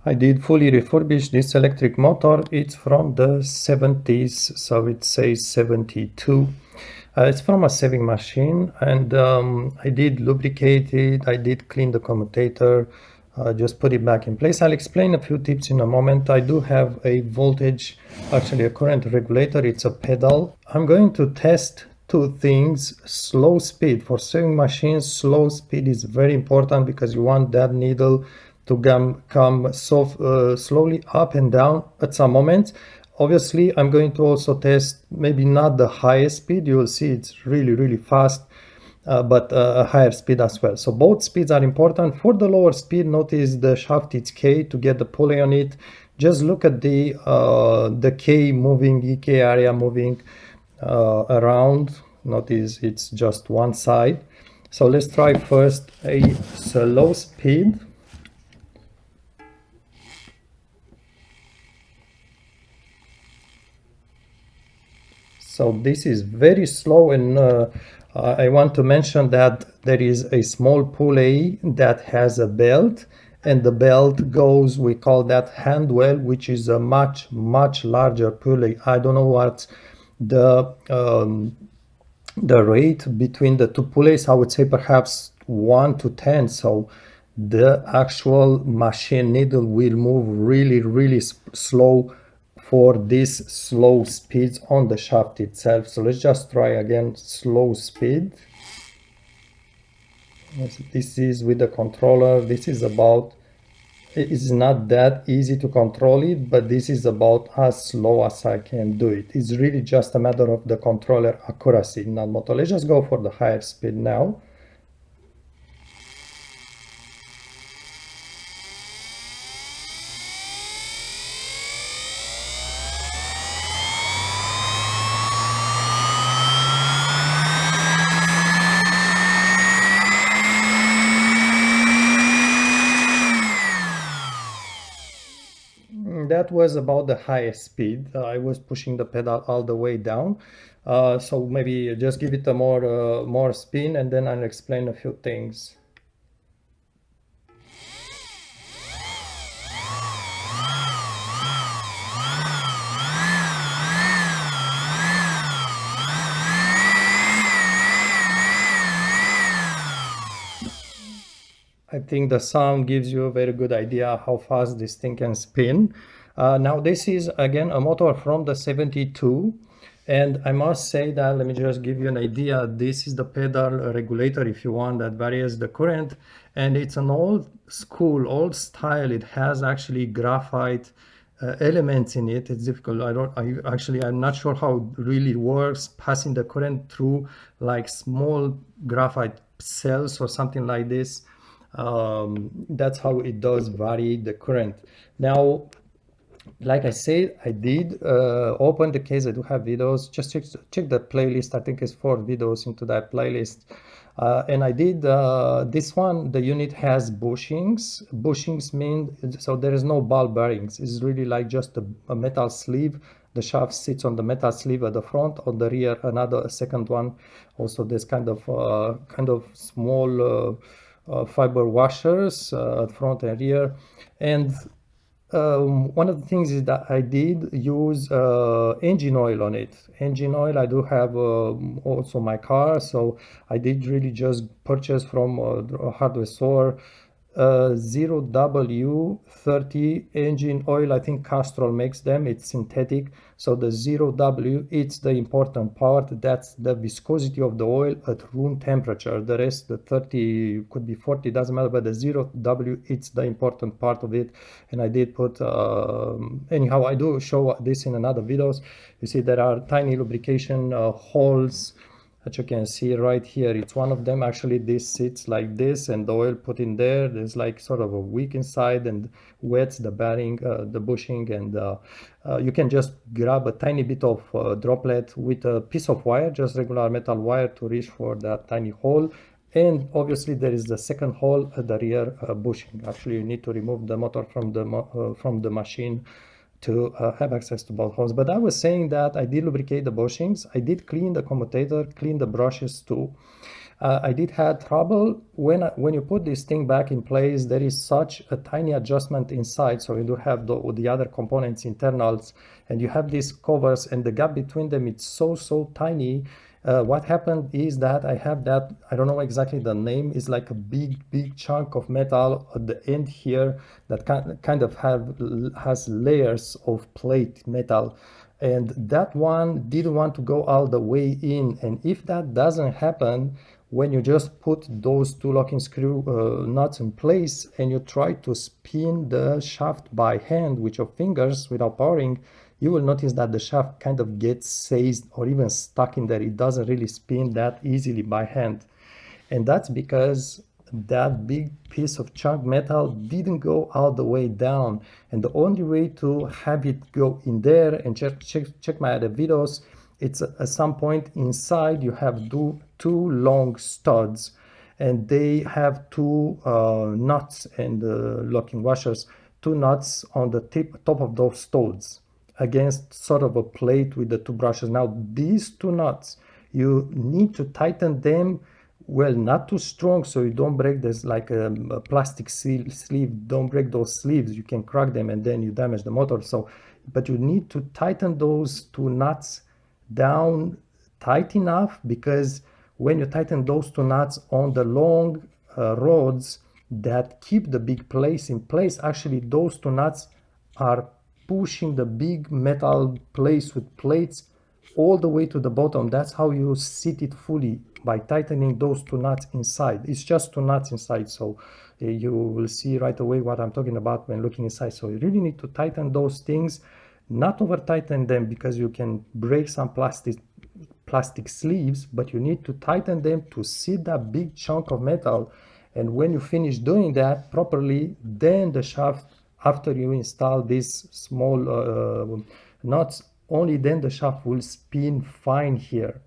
I did fully refurbish this electric motor. It's from the 70s, so it says 72. It's from a saving machine, and I did lubricate it. I did clean the commutator, just put it back in place. I'll explain a few tips in a moment. I do have a voltage, actually a current regulator. It's a pedal. I'm going to test two things. Slow speed. For saving machines, slow speed is very important because you want that needle to come slowly up and down at some moments. Obviously, I'm going to also test maybe not the highest speed. You will see it's really fast, but a higher speed as well. So both speeds are important. For the lower speed, notice the shaft is K to get the pulley on it. Just look at the K moving, EK area moving around. Notice it's just one side. So let's try first a slow speed. So this is very slow, and I want to mention that there is a small pulley that has a belt, and the belt goes, we call that hand well, which is a much larger pulley. I don't know what the rate between the two pulleys. I would say perhaps 1 to 10. So the actual machine needle will move really slow for these slow speeds on the shaft itself. So let's just try again slow speed. This is with the controller. This is about, it's not that easy to control it, but this is about as slow as I can do it. It's really just a matter of the controller accuracy, not motor. Let's just go for the higher speed now. That was about the highest speed. I was pushing the pedal all the way down. So maybe just give it a more spin, and then I'll explain a few things. I think the sound gives you a very good idea how fast this thing can spin. Now this is again a motor from the 72, and I must say that, let me just give you an idea, this is the pedal regulator, if you want, that varies the current, and it's an old school, old style. It has actually graphite elements in it. It's difficult. I'm not sure how it really works, passing the current through like small graphite cells or something like this. That's how it does vary the current. Now, like I said, I did open the case. I do have videos. Just check the playlist. I think it's 4 videos into that playlist. And I did this one. The unit has bushings. Bushings mean, so there is no ball bearings. It's really like just a metal sleeve. The shaft sits on the metal sleeve at the front. On the rear, a second one. Also, there's kind of small fiber washers at front and rear. And one of the things is that I did use engine oil on it. Engine oil, I do have also my car, so I did really just purchase from a hardware store 0W30 engine oil. I think Castrol makes them. It's synthetic. So the 0W, it's the important part. That's the viscosity of the oil at room temperature. The rest, the 30, could be 40, doesn't matter, but the 0W, it's the important part of it. And I did put, anyhow, I do show this in another videos. You see there are tiny lubrication holes that you can see right here. It's one of them. Actually, this sits like this, and the oil put in there. There's like sort of a wick inside and wets the bearing, the bushing, and you can just grab a tiny bit of droplet with a piece of wire, just regular metal wire, to reach for that tiny hole. And obviously there is the second hole at the rear bushing. Actually, you need to remove the motor from the machine to have access to both holes. But I was saying that I did lubricate the bushings. I did clean the commutator, clean the brushes too. I did have trouble when you put this thing back in place. There is such a tiny adjustment inside, so you do have the other components internals, and you have these covers, and the gap between them, it's so tiny. What happened is that I have that, I don't know exactly the name, is like a big chunk of metal at the end here that kind of has layers of plate metal, and that one didn't want to go all the way in. And if that doesn't happen, when you just put those two locking screw nuts in place and you try to spin the shaft by hand with your fingers without powering, you will notice that the shaft kind of gets seized or even stuck in there. It doesn't really spin that easily by hand. And that's because that big piece of chunk metal didn't go all the way down. And the only way to have it go in there, and check my other videos, it's at some point inside you have two long studs, and they have two nuts and locking washers, two nuts on the top of those studs against sort of a plate with the two brushes. Now these two nuts, you need to tighten them well, not too strong, so you don't break this, like a plastic sleeve, don't break those sleeves, you can crack them and then you damage the motor. So, but you need to tighten those two nuts down tight enough, because when you tighten those two nuts on the long rods that keep the big place in place, actually those two nuts are pushing the big metal place with plates all the way to the bottom. That's how you sit it fully, by tightening those two nuts inside. It's just two nuts inside, so you will see right away what I'm talking about when looking inside. So you really need to tighten those things, not over tighten them, because you can break some plastic sleeves, but you need to tighten them to sit that big chunk of metal. And when you finish doing that properly, then the shaft, after you install these small nuts, only then the shaft will spin fine here.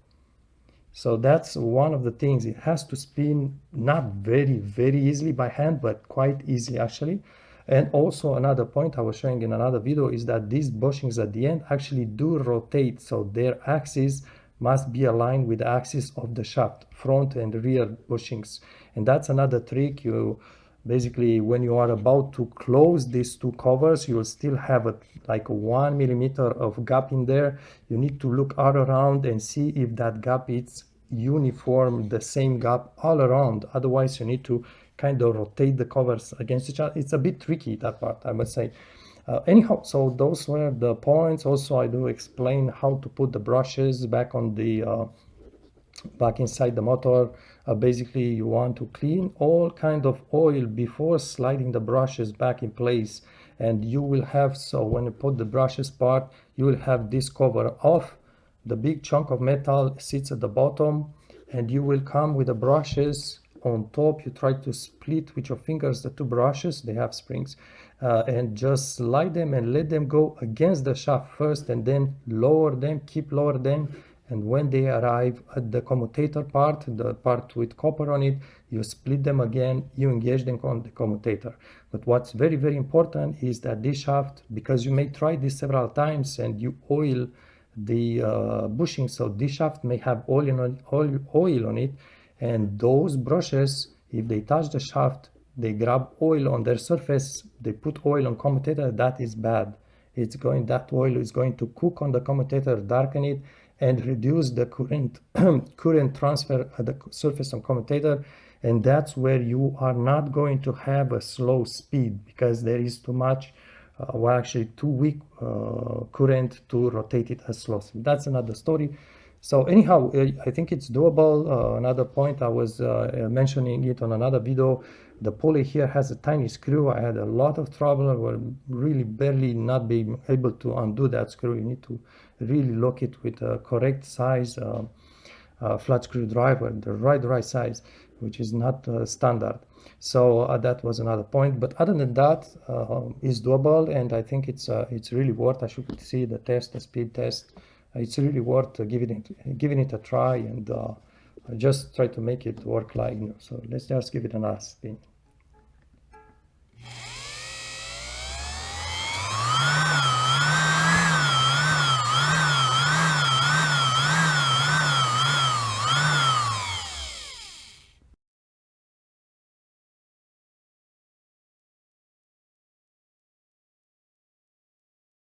So that's one of the things. It has to spin not very easily by hand, but quite easily actually. And also another point I was showing in another video is that these bushings at the end actually do rotate, so their axis must be aligned with the axis of the shaft, front and rear bushings. And that's another trick. You basically, when you are about to close these two covers, you will still have like 1 millimeter of gap in there. You need to look all around and see if that gap is uniform, the same gap all around. Otherwise you need to kind of rotate the covers against each other. It's a bit tricky, that part, I must say. Anyhow, so those were the points. Also, I do explain how to put the brushes back on the back inside the motor. Basically, you want to clean all kind of oil before sliding the brushes back in place. And you will have, so when you put the brushes part, you will have this cover off. The big chunk of metal sits at the bottom, and you will come with the brushes on top. You try to split with your fingers the two brushes, they have springs, and just slide them and let them go against the shaft first, and then lower them, keep lower them. And when they arrive at the commutator part, the part with copper on it, you split them again, you engage them on the commutator. But what's very important is that this shaft, because you may try this several times and you oil the bushing, so this shaft may have oil on it, and those brushes, if they touch the shaft, they grab oil on their surface, they put oil on commutator. That is bad. That oil is going to cook on the commutator, darken it, and reduce the current transfer at the surface of commutator. And that's where you are not going to have a slow speed, because there is too much, well, actually too weak current to rotate it as slow. So that's another story. So anyhow, I think it's doable. Another point, I was mentioning it on another video, the pulley here has a tiny screw. I had a lot of trouble. I was really barely not being able to undo that screw. You need to really lock it with a correct size flat screwdriver, the right size, which is not standard. So that was another point. But other than that, it's doable, and I think it's really worth. I should see the test, the speed test. It's really worth giving it a try, and just try to make it work like, you know. So let's just give it another spin.